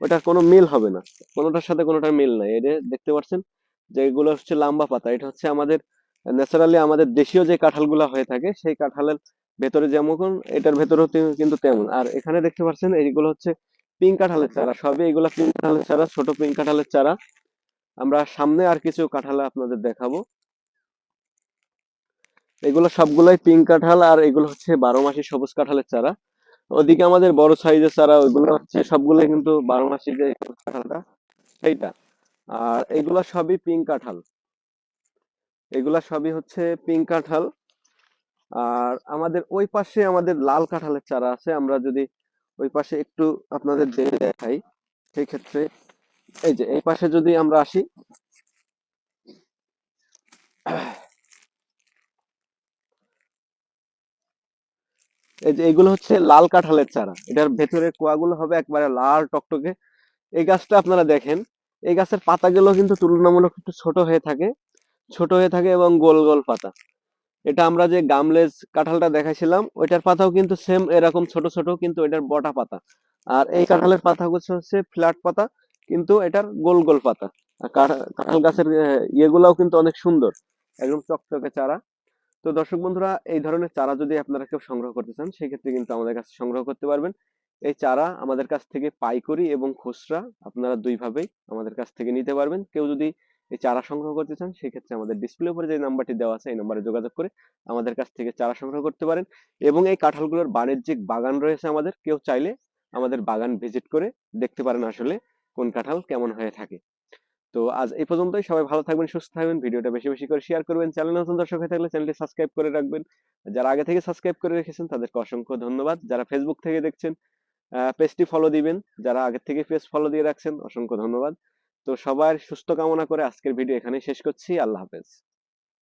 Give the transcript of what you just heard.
ওটার কোনো মিল হবে না, কোনোটার সাথে কোনোটার মিল নাই। এই যে দেখতে পাচ্ছেন যে এগুলো হচ্ছে লাম্বা পাতা, এটা হচ্ছে আমাদের ন্যাচারালি আমাদের দেশীয় যে কাঁঠালগুলো হয়ে থাকে সেই কাঁঠালের ভেতরে যেমন এটার ভেতরেও কিন্তু তেমন। আর এখানে দেখতে পাচ্ছেন এইগুলো হচ্ছে পিঙ্ক কাঁঠালের চারা, সবই এগুলা পিঙ্ক কাঁঠালের চারা, ছোট পিঙ্ক কাঁঠালের চারা। আমরা সামনে আর কিছু কাঁঠাল আপনাদের দেখাবো। এগুলো সবগুলাই পিঙ্ক কাঁঠাল, আর এগুলো হচ্ছে 12 মাসি সবুজ কাঁঠালের চারা। ওদিকে আমাদের বড় সাইজের চারা, ওইগুলো হচ্ছে সবগুলোই কিন্তু 12 মাসি যে কাঁঠালটা সেইটা। আর এগুলা সবই পিঙ্ক কাঁঠাল, এগুলা সবই হচ্ছে পিঙ্ক কাঁঠাল। আর আমাদের ওই পাশে আমাদের লাল কাঁঠালের চারা আছে, আমরা যদি ওই পাশে একটু আপনাদের দেখাই সেই ক্ষেত্রে, এই যে এই পাশে যদি আমরা আসি, এই যে এগুলো হচ্ছে লাল কাঁঠালের চারা, এটার ভেতরের কোয়াগুলো হবে একবারে লাল টকটকে। এই গাছটা আপনারা দেখেন, এই গাছের পাতাগুলো কিন্তু তুলনামূলক একটু ছোট হয়ে থাকে, ছোট হয়ে থাকে এবং গোল গোল পাতা। এটা আমরা যে গামলেজ কাঁঠালটা দেখাইছিলাম ওইটার পাতাও কিন্তু সেম এরকম ছোট ছোট, কিন্তু এটার বটা পাতা। আর এই কাঁঠালের পাতাগুলো হচ্ছে ফ্ল্যাট পাতা, কিন্তু এটার গোল গোল পাতা। আর কাঁঠাল গাছের ইয়েগুলাও কিন্তু অনেক সুন্দর, একদম চকচকে চারা। তো দর্শক বন্ধুরা, এই ধরনের চারা যদি আপনারা কেউ সংগ্রহ করতে চান সেক্ষেত্রে কিন্তু আমাদের কাছে সংগ্রহ করতে পারবেন। এই চারা আমাদের কাছ থেকে পাইকারি এবং খুচরা আপনারা দুইভাবেই আমাদের কাছ থেকে নিতে পারবেন। কেউ যদি এই চারা সংগ্রহ করতে চান সেক্ষেত্রে আমাদের ডিসপ্লে উপরে যে নাম্বারটি দেওয়া আছে এই নাম্বারে যোগাযোগ করে আমাদের কাছ থেকে চারা সংগ্রহ করতে পারেন। এবং এই কাঁঠালগুলোর বাণিজ্যিক বাগান রয়েছে আমাদের, কেউ চাইলে আমাদের বাগান ভিজিট করে দেখতে পারেন আসলে কোন কাঁঠাল কেমন হয়ে থাকে। তো আজ এই পর্যন্তই, সবাই ভালো থাকবেন, সুস্থ থাকবেন, ভিডিওটা বেশি বেশি করে শেয়ার করবেন, চ্যানেলে নতুন দর্শক হয়ে থাকলে চ্যানেলটি সাবস্ক্রাইব করে রাখবেন। যারা আগে থেকে সাবস্ক্রাইব করে রেখেছেন তাদেরকে অসংখ্য ধন্যবাদ। যারা ফেসবুক থেকে দেখছেন পেজটি ফলো দিবেন, যারা আগে থেকে পেজ ফলো দিয়ে রাখছেন অসংখ্য ধন্যবাদ। তো সবার সুস্থ কামনা করে আজকের ভিডিও এখানেই শেষ করছি। আল্লাহ হাফেজ।